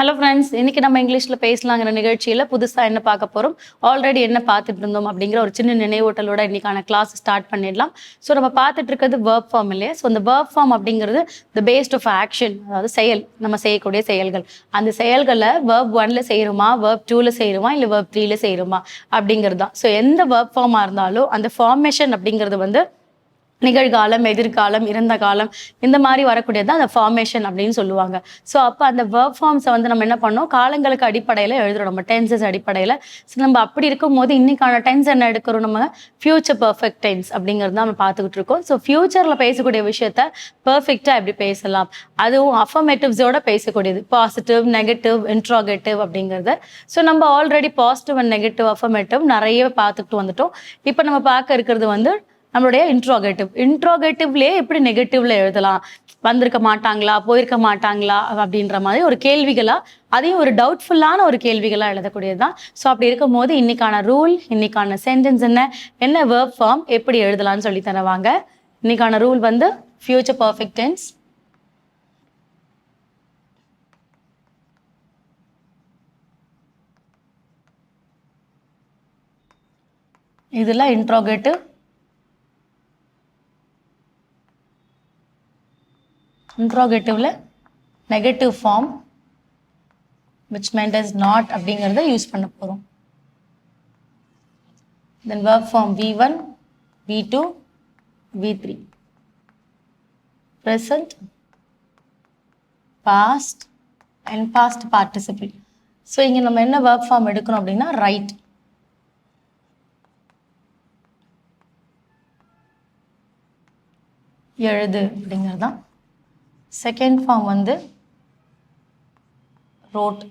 Hello friends, இன்னைக்கு நம்ம இங்கிலீஷில் பேசலாங்கிற நிகழ்ச்சியில் புதுசாக என்ன பார்க்க போகிறோம், ஆல்ரெடி என்ன பார்த்துட்டு இருந்தோம் அப்படிங்கிற ஒரு சின்ன நினைவூட்டலோட இன்னைக்கான கிளாஸ் ஸ்டார்ட் பண்ணிடலாம். ஸோ நம்ம பார்த்துட்டு இருக்கிறது வேர்ப் ஃபார்ம் இல்லையா? ஸோ இந்த வேர்ப் ஃபார்ம் அப்படிங்கிறது த பேஸ்ட் ஆஃப் ஆக்ஷன், அதாவது செயல், நம்ம செய்யக்கூடிய செயல்கள். அந்த செயல்களை வேர்ப் 1ல் செய்கிறோமா, வேர்ப் 2ல் செய்கிறோமா, இல்லை வேர்ப் 3ல் செய்கிறோமா அப்படிங்கிறது தான். ஸோ எந்த வேர்ப் ஃபார்மாக இருந்தாலும் அந்த ஃபார்மேஷன் அப்படிங்கிறது வந்து நிகழ்காலம், எதிர்காலம், இறந்த காலம், இந்த மாதிரி வரக்கூடியது தான் அந்த ஃபார்மேஷன் அப்படின்னு சொல்லுவாங்க. ஸோ அப்போ அந்த வேர்ப் ஃபார்ம்ஸை வந்து நம்ம என்ன பண்ணோம், காலங்களுக்கு அடிப்படையில் எழுதுறோம், நம்ம டென்சஸ் அடிப்படையில். ஸோ நம்ம அப்படி இருக்கும்போது இன்னைக்கான டென்ஸ் என்ன எடுக்கிறோம், நம்ம ஃபியூச்சர் பர்ஃபெக்ட் டென்ஸ் அப்படிங்கிறது தான் நம்ம பார்த்துக்கிட்டு இருக்கோம். ஸோ ஃபியூச்சரில் பேசக்கூடிய விஷயத்த பர்ஃபெக்டாக எப்படி பேசலாம், அதுவும் அஃபர்மேட்டிவ்ஸோட பேசக்கூடியது, பாசிட்டிவ், நெகட்டிவ், இன்ட்ராகேட்டிவ் அப்படிங்கிறது. ஸோ நம்ம already positive and negative, affirmative நிறைய பார்த்துக்கிட்டு வந்துட்டோம். இப்போ நம்ம பார்க்க இருக்கிறது வந்து நம்மளுடைய இன்ட்ரோகேட்டிவ்லேயே எப்படி நெகட்டிவ்ல எழுதலாம், வந்திருக்க மாட்டாங்களா, போயிருக்க மாட்டாங்களா அப்படின்ற மாதிரி ஒரு கேள்விகளா, அதையும் ஒரு டவுட்ஃபுல்லான ஒரு கேள்விகளா எழுதக்கூடியது தான். ஸோ அப்படி இருக்கும் போது இன்னைக்கான ரூல், இன்னைக்கான சென்டென்ஸ் என்ன வேர்ப் ஃபார்ம் எப்படி எழுதலாம்னு சொல்லி தருவாங்க. இன்னைக்கான ரூல் வந்து ஃபியூச்சர் பர்ஃபெக்ட் டென்ஸ். இதில் இன்ட்ரோகேட்டிவ்ல negative form which meant as not அப்படிங்கிறத யூஸ் பண்ண போகிறோம். then verb form V1, V2, V3, present, past and past participle. So இங்கே நம்ம என்ன verb form எடுக்கணும் அப்படின்னா ரைட். எழுது அப்படிங்கிறது தான். செகண்ட் ஃபார்ம் வந்து ரோட்.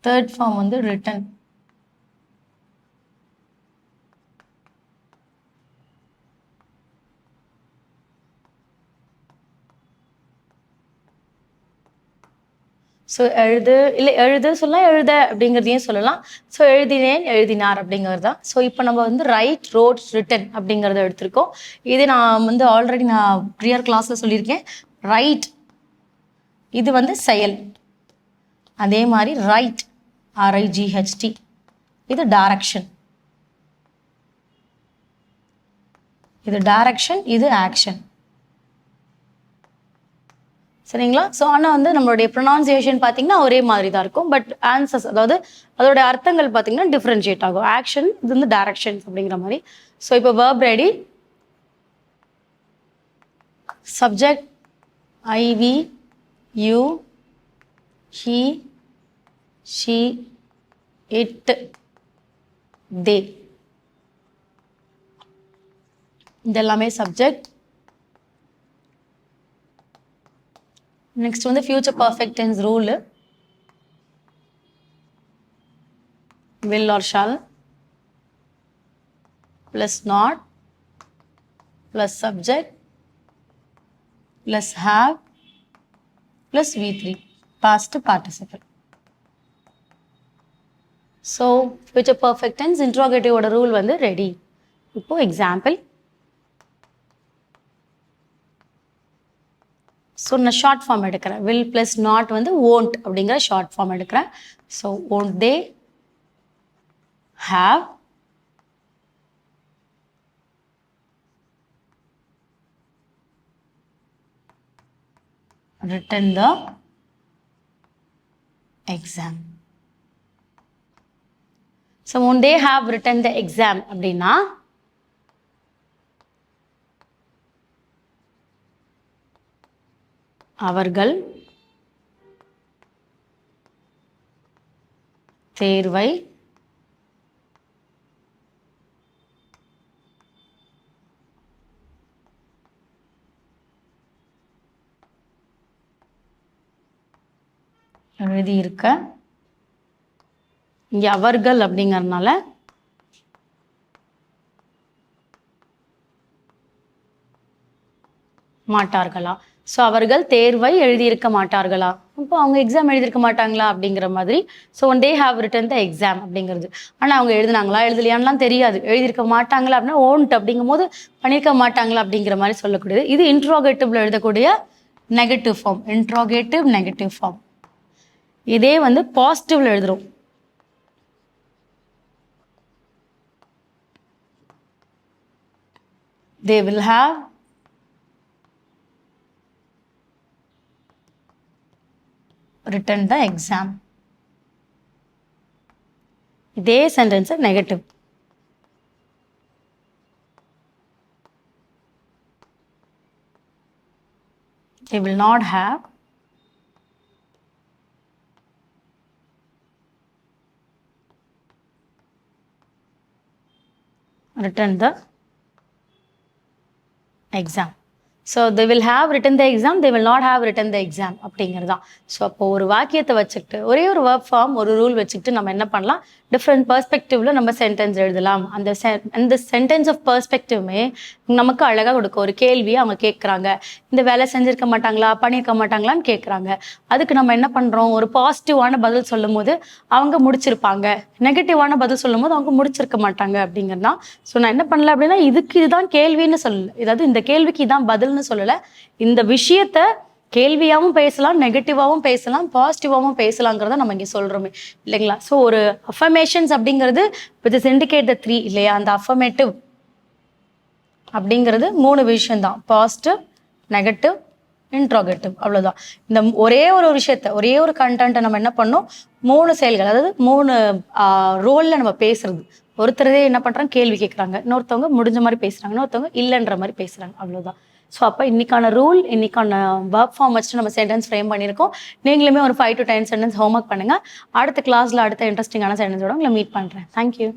தேர்ட் ஃபார்ம் வந்து ரிட்டன். ஸோ எழுது சொல்லலாம், எழுத அப்படிங்கிறதையும் சொல்லலாம். ஸோ எழுதினேன், எழுதினார் அப்படிங்கிறது தான். ஸோ இப்போ நம்ம வந்து ரைட், ரோட், ரிட்டன் அப்படிங்கிறத எடுத்திருக்கோம். இது நான் வந்து ஆல்ரெடி நான் ப்ரியர் கிளாஸில் சொல்லியிருக்கேன். ரைட் இது வந்து செயல். அதே மாதிரி ரைட், RIGHT, இது டைரக்ஷன். இது ஆக்ஷன். சரிங்களா? ஸோ ஆனால் வந்து நம்மளுடைய ப்ரொனவுன்சியேஷன் பார்த்தீங்கன்னா ஒரே மாதிரி தான் இருக்கும். பட் ஆன்சர்ஸ், அதாவது அதோட அர்த்தங்கள் பார்த்தீங்கன்னா டிஃப்ரென்ஷியேட் ஆகும். ஆக்ஷன் இது வந்து டைரக்ஷன்ஸ் அப்படிங்கிற மாதிரி. ஸோ இப்போ verb ready. Subject I, we, you, he, she, it, they. இதெல்லாமே சப்ஜெக்ட். நெக்ஸ்ட் வந்து future perfect tense rule. will or shall plus not plus subject plus have plus V3, past participle. So future perfect tense இன்ட்ரோகேட்டிவோட rule வந்து ready. இப்போ example. So நான் short form எடுக்கிறேன். Will plus not வந்து won't அப்படிங்கிற short form எடுக்கிறேன். So won't they have written the exam. So won't they have written the exam அப்படின்னா அவர்கள் தேர்வை எழுதியிருக்க, இங்கே அவர்கள் அப்படிங்கிறதுனால மாட்டார்களா. ஸோ அவர்கள் தேர்வை எழுதியிருக்க மாட்டார்களா, இப்போ அவங்க எக்ஸாம் எழுதியிருக்க மாட்டாங்களா அப்படிங்கிற மாதிரி. So one day have written the exam அப்படிங்கிறது. ஆனால் அவங்க எழுதுனாங்களா எழுதலையான்லாம் தெரியாது. எழுதியிருக்க மாட்டாங்களா அப்படின்னா ஓன்ட் அப்படிங்கும் போது பண்ணியிருக்க மாட்டாங்களா அப்படிங்கிற மாதிரி சொல்லக்கூடியது. இது இன்ட்ரோகேட்டிவ்ல எழுதக்கூடிய negative form. Interrogative negative form. இதே வந்து பாசிட்டிவ்ல எழுதுறோம். they will have written the exam. இதே sentence negative. they will not have written the exam. So they will have written the exam, they will not have written the exam அப்படிங்கிறது தான். So அப்போ ஒரு வாக்கியத்தை வச்சுக்கிட்டு ஒரே ஒரு வேர்ப் ஃபார்ம் ஒரு ரூல் வச்சுக்கிட்டு நம்ம என்ன பண்ணலாம், டிஃப்ரெண்ட் பெர்ஸ்பெக்டிவ்ல நம்ம சென்டென்ஸ் எழுதலாம். அந்த சென்டென்ஸ் ஆஃப் பெர்ஸ்பெக்டிவ்மே நமக்கு அழகாக கொடுக்கும். ஒரு கேள்வியை அவங்க கேட்குறாங்க, இந்த வேலை செஞ்சிருக்க மாட்டாங்களா பண்ணியிருக்க மாட்டாங்களான்னு கேட்குறாங்க. அதுக்கு நம்ம என்ன பண்ணுறோம், ஒரு பாசிட்டிவான பதில் சொல்லும் போது அவங்க முடிச்சிருப்பாங்க, நெகட்டிவான பதில் சொல்லும் போது அவங்க முடிச்சிருக்க மாட்டாங்க அப்படிங்கிறது தான். ஸோ நான் என்ன பண்ணல அப்படின்னா இதுதான் கேள்வின்னு சொல்லலை, அதாவது இந்த கேள்விக்கு இதான் பதில்னு சொல்லலை. இந்த விஷயத்த கேள்வியாகவும் பேசலாம், நெகட்டிவாகவும் பேசலாம், பாசிட்டிவாகவும் பேசலாங்கிறத நம்ம இங்கே சொல்கிறோமே இல்லைங்களா. ஸோ ஒரு அஃபர்மேஷன்ஸ் அப்படிங்கிறது வித் இஸ் இண்டிகேட் த 3 இல்லையா. அந்த அஃபர்மேட்டிவ் அப்படிங்கிறது 3 விஷயம்தான், பாசிட்டிவ், நெகட்டிவ், இன்ட்ரோகேட்டிவ், அவ்வளோதான். இந்த ஒரே ஒரு விஷயத்த ஒரே ஒரு கண்டென்ட்டை நம்ம என்ன பண்ணோம், 3 செயல்கள், அதாவது 3 ரோலில் நம்ம பேசுறது. ஒருத்தரதே என்ன பண்ணுறாங்க, கேள்வி கேட்குறாங்க, இன்னொருத்தவங்க முடிஞ்ச மாதிரி பேசுகிறாங்க, இன்னொருத்தவங்க இல்லைன்ற மாதிரி பேசுகிறாங்க, அவ்வளோதான். ஸோ அப்போ இன்னைக்கான ரூல், இன்னைக்கான வேர்ப் ஃபார்ம் வச்சுட்டு நம்ம சென்டென்ஸ் ஃப்ரேம் பண்ணியிருக்கோம். நீங்களுமே ஒரு 5 to 10 சென்டென்ஸ் ஹோம்ஒர்க் பண்ணுங்கள். அடுத்த கிளாஸில் அடுத்த இன்ட்ரெஸ்டிங்கான சென்டென்ஸோட உங்களை மீட் பண்ணுறேன். தேங்க்யூ.